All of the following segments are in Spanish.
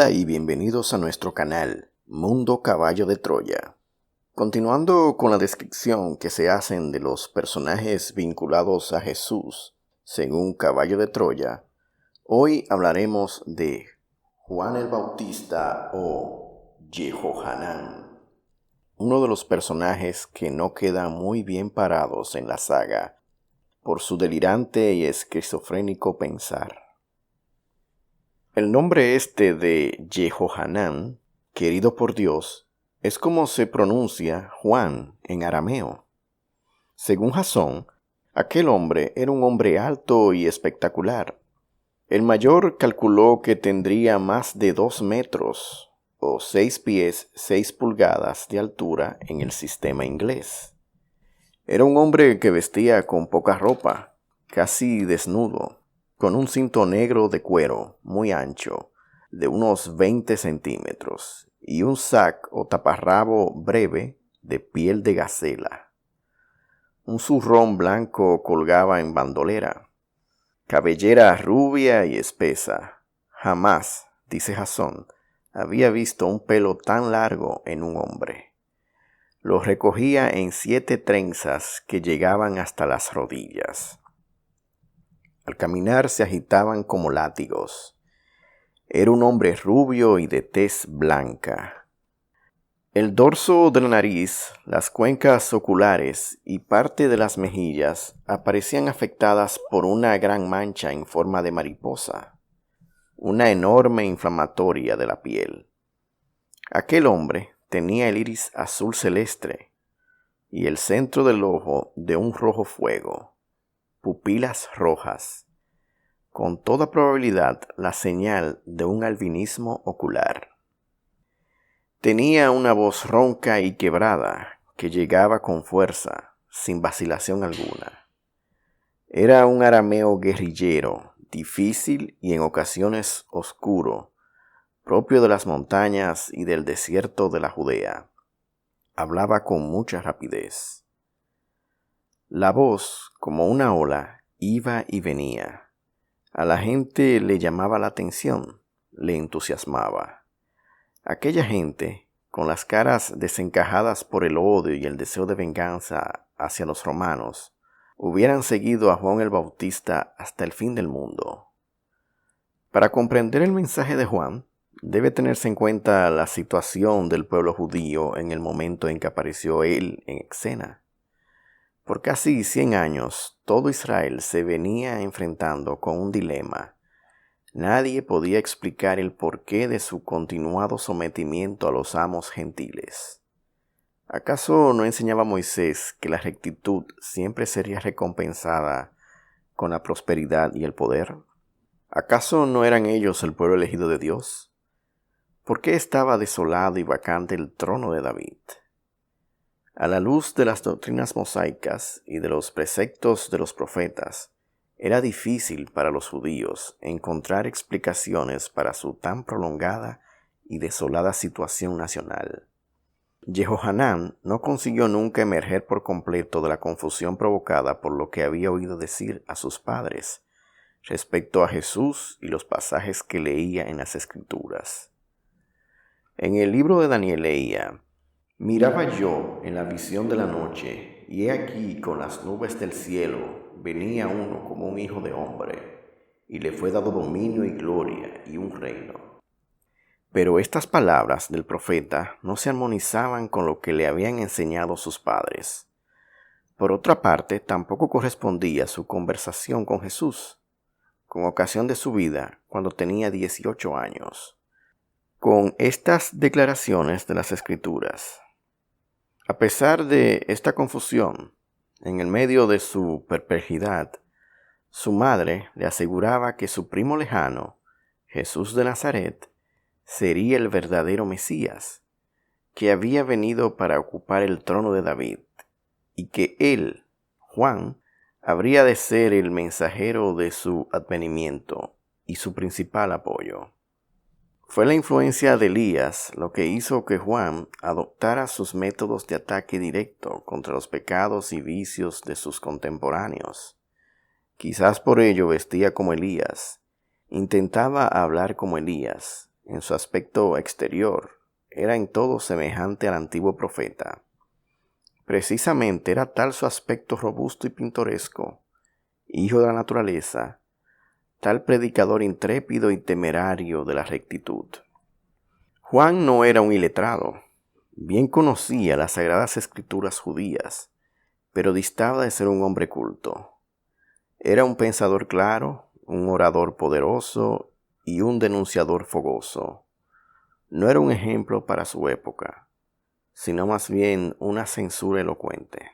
Hola y bienvenidos a nuestro canal, Mundo Caballo de Troya. Continuando con la descripción que se hacen de los personajes vinculados a Jesús, según Caballo de Troya, hoy hablaremos de Juan el Bautista o Yehohanán, uno de los personajes que no quedan muy bien parados en la saga por su delirante y esquizofrénico pensar. El nombre de Yehohanán, querido por Dios, es como se pronuncia Juan en arameo. Según Jasón, aquel hombre era un hombre alto y espectacular. El mayor calculó que tendría más de 2 metros, o 6 pies 6 pulgadas de altura en el sistema inglés. Era un hombre que vestía con poca ropa, casi desnudo, con un cinto negro de cuero muy ancho, de unos 20 centímetros, y un sac o taparrabo breve de piel de gacela. Un zurrón blanco colgaba en bandolera. Cabellera rubia y espesa. Jamás, dice Jasón, había visto un pelo tan largo en un hombre. Lo recogía en 7 trenzas que llegaban hasta las rodillas. Al caminar se agitaban como látigos. Era un hombre rubio y de tez blanca. El dorso de la nariz, las cuencas oculares y parte de las mejillas aparecían afectadas por una gran mancha en forma de mariposa, una enorme inflamatoria de la piel. Aquel hombre tenía el iris azul celeste y el centro del ojo de un rojo fuego, pupilas rojas, con toda probabilidad la señal de un albinismo ocular. Tenía una voz ronca y quebrada que llegaba con fuerza, sin vacilación alguna. Era un arameo guerrillero, difícil y en ocasiones oscuro, propio de las montañas y del desierto de la Judea. Hablaba con mucha rapidez. La voz, como una ola, iba y venía. A la gente le llamaba la atención, le entusiasmaba. Aquella gente, con las caras desencajadas por el odio y el deseo de venganza hacia los romanos, hubieran seguido a Juan el Bautista hasta el fin del mundo. Para comprender el mensaje de Juan, debe tenerse en cuenta la situación del pueblo judío en el momento en que apareció él en escena. Por casi 100 años, todo Israel se venía enfrentando con un dilema. Nadie podía explicar el porqué de su continuado sometimiento a los amos gentiles. ¿Acaso no enseñaba Moisés que la rectitud siempre sería recompensada con la prosperidad y el poder? ¿Acaso no eran ellos el pueblo elegido de Dios? ¿Por qué estaba desolado y vacante el trono de David? A la luz de las doctrinas mosaicas y de los preceptos de los profetas, era difícil para los judíos encontrar explicaciones para su tan prolongada y desolada situación nacional. Yehohanán no consiguió nunca emerger por completo de la confusión provocada por lo que había oído decir a sus padres respecto a Jesús y los pasajes que leía en las Escrituras. En el libro de Daniel leía: «Miraba yo en la visión de la noche, y he aquí con las nubes del cielo venía uno como un hijo de hombre, y le fue dado dominio y gloria y un reino». Pero estas palabras del profeta no se armonizaban con lo que le habían enseñado sus padres. Por otra parte, tampoco correspondía su conversación con Jesús, con ocasión de su vida, cuando tenía 18 años, con estas declaraciones de las Escrituras. A pesar de esta confusión, en el medio de su perplejidad, su madre le aseguraba que su primo lejano, Jesús de Nazaret, sería el verdadero Mesías, que había venido para ocupar el trono de David, y que él, Juan, habría de ser el mensajero de su advenimiento y su principal apoyo. Fue la influencia de Elías lo que hizo que Juan adoptara sus métodos de ataque directo contra los pecados y vicios de sus contemporáneos. Quizás por ello vestía como Elías, intentaba hablar como Elías, en su aspecto exterior, era en todo semejante al antiguo profeta. Precisamente era tal su aspecto robusto y pintoresco, hijo de la naturaleza, tal predicador intrépido y temerario de la rectitud. Juan no era un iletrado, bien conocía las sagradas escrituras judías, pero distaba de ser un hombre culto. Era un pensador claro, un orador poderoso y un denunciador fogoso. No era un ejemplo para su época, sino más bien una censura elocuente.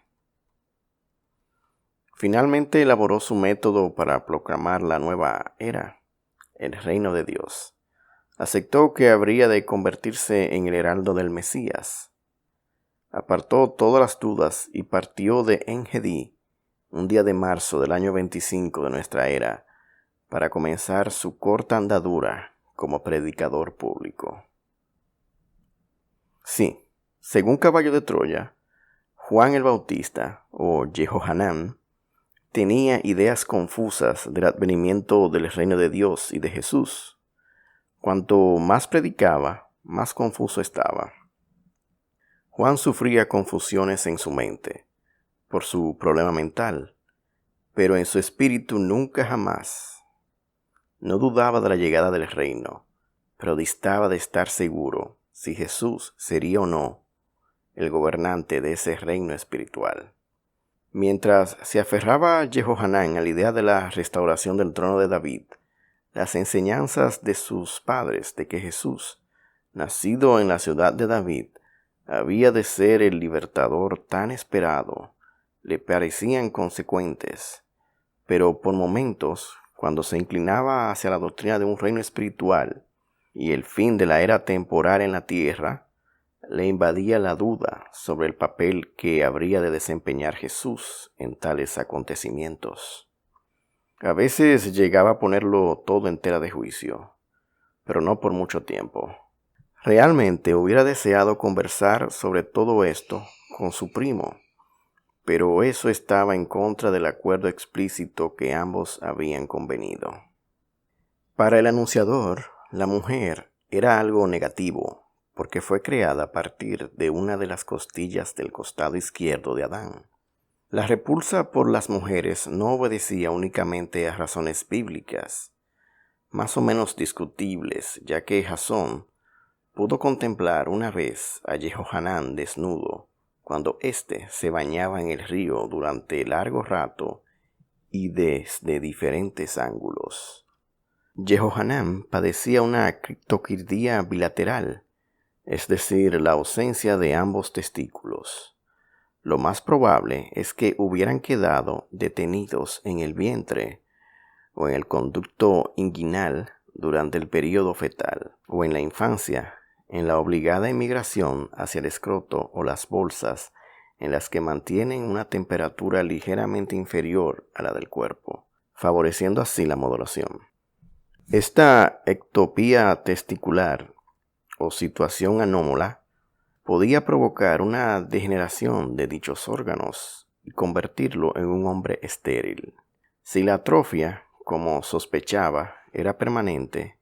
Finalmente elaboró su método para proclamar la nueva era, el reino de Dios. Aceptó que habría de convertirse en el heraldo del Mesías. Apartó todas las dudas y partió de En-Gedi, un día de marzo del año 25 de nuestra era, para comenzar su corta andadura como predicador público. Sí, según Caballo de Troya, Juan el Bautista, o Jehohanán, tenía ideas confusas del advenimiento del reino de Dios y de Jesús. Cuanto más predicaba, más confuso estaba. Juan sufría confusiones en su mente, por su problema mental, pero en su espíritu nunca jamás. No dudaba de la llegada del reino, pero distaba de estar seguro si Jesús sería o no el gobernante de ese reino espiritual. Mientras se aferraba Jehohanán a la idea de la restauración del trono de David, las enseñanzas de sus padres de que Jesús, nacido en la ciudad de David, había de ser el libertador tan esperado, le parecían consecuentes, pero por momentos, cuando se inclinaba hacia la doctrina de un reino espiritual y el fin de la era temporal en la tierra, le invadía la duda sobre el papel que habría de desempeñar Jesús en tales acontecimientos. A veces llegaba a ponerlo todo en tela de juicio, pero no por mucho tiempo. Realmente hubiera deseado conversar sobre todo esto con su primo, pero eso estaba en contra del acuerdo explícito que ambos habían convenido. Para el anunciador, la mujer era algo negativo, porque fue creada a partir de una de las costillas del costado izquierdo de Adán. La repulsa por las mujeres no obedecía únicamente a razones bíblicas, más o menos discutibles, ya que Jasón pudo contemplar una vez a Jehohanán desnudo, cuando éste se bañaba en el río durante largo rato y desde diferentes ángulos. Jehohanán padecía una criptoquirdía bilateral, es decir, la ausencia de ambos testículos. Lo más probable es que hubieran quedado detenidos en el vientre o en el conducto inguinal durante el período fetal, o en la infancia, en la obligada emigración hacia el escroto o las bolsas, en las que mantienen una temperatura ligeramente inferior a la del cuerpo, favoreciendo así la modulación. Esta ectopía testicular o situación anómala podía provocar una degeneración de dichos órganos y convertirlo en un hombre estéril. Si la atrofia, como sospechaba, era permanente,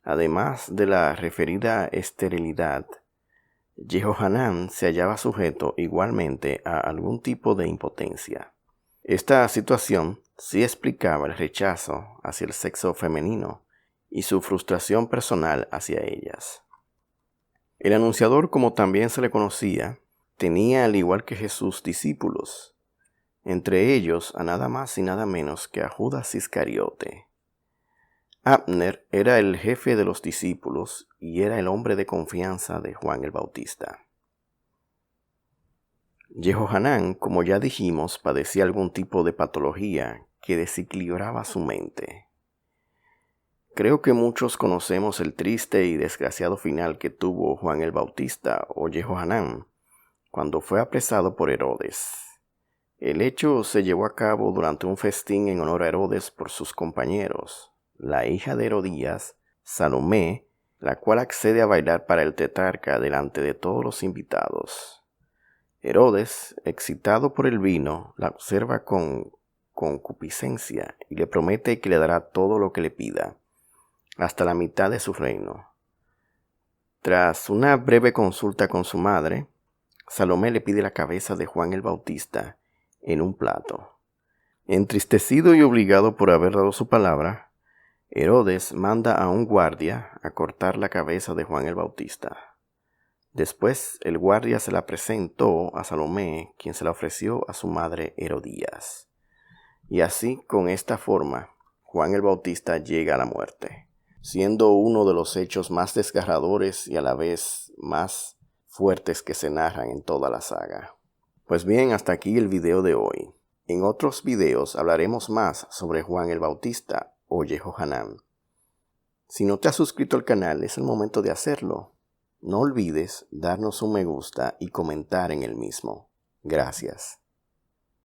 además de la referida esterilidad, Jehohanán se hallaba sujeto igualmente a algún tipo de impotencia. Esta situación sí explicaba el rechazo hacia el sexo femenino y su frustración personal hacia ellas. El anunciador, como también se le conocía, tenía al igual que Jesús discípulos, entre ellos a nada más y nada menos que a Judas Iscariote. Abner era el jefe de los discípulos y era el hombre de confianza de Juan el Bautista. Jehohanán, como ya dijimos, padecía algún tipo de patología que desequilibraba su mente. Creo que muchos conocemos el triste y desgraciado final que tuvo Juan el Bautista o Jehohanán cuando fue apresado por Herodes. El hecho se llevó a cabo durante un festín en honor a Herodes por sus compañeros. La hija de Herodías, Salomé, la cual accede a bailar para el tetrarca delante de todos los invitados. Herodes, excitado por el vino, la observa con concupiscencia y le promete que le dará todo lo que le pida, hasta la mitad de su reino. Tras una breve consulta con su madre, Salomé le pide la cabeza de Juan el Bautista en un plato. Entristecido y obligado por haber dado su palabra, Herodes manda a un guardia a cortar la cabeza de Juan el Bautista. Después el guardia se la presentó a Salomé, quien se la ofreció a su madre Herodías. Y así, con esta forma, Juan el Bautista llega a la muerte, siendo uno de los hechos más desgarradores y a la vez más fuertes que se narran en toda la saga. Pues bien, hasta aquí el video de hoy. En otros videos hablaremos más sobre Juan el Bautista o Yehohanán. Si no te has suscrito al canal, es el momento de hacerlo. No olvides darnos un me gusta y comentar en el mismo. Gracias.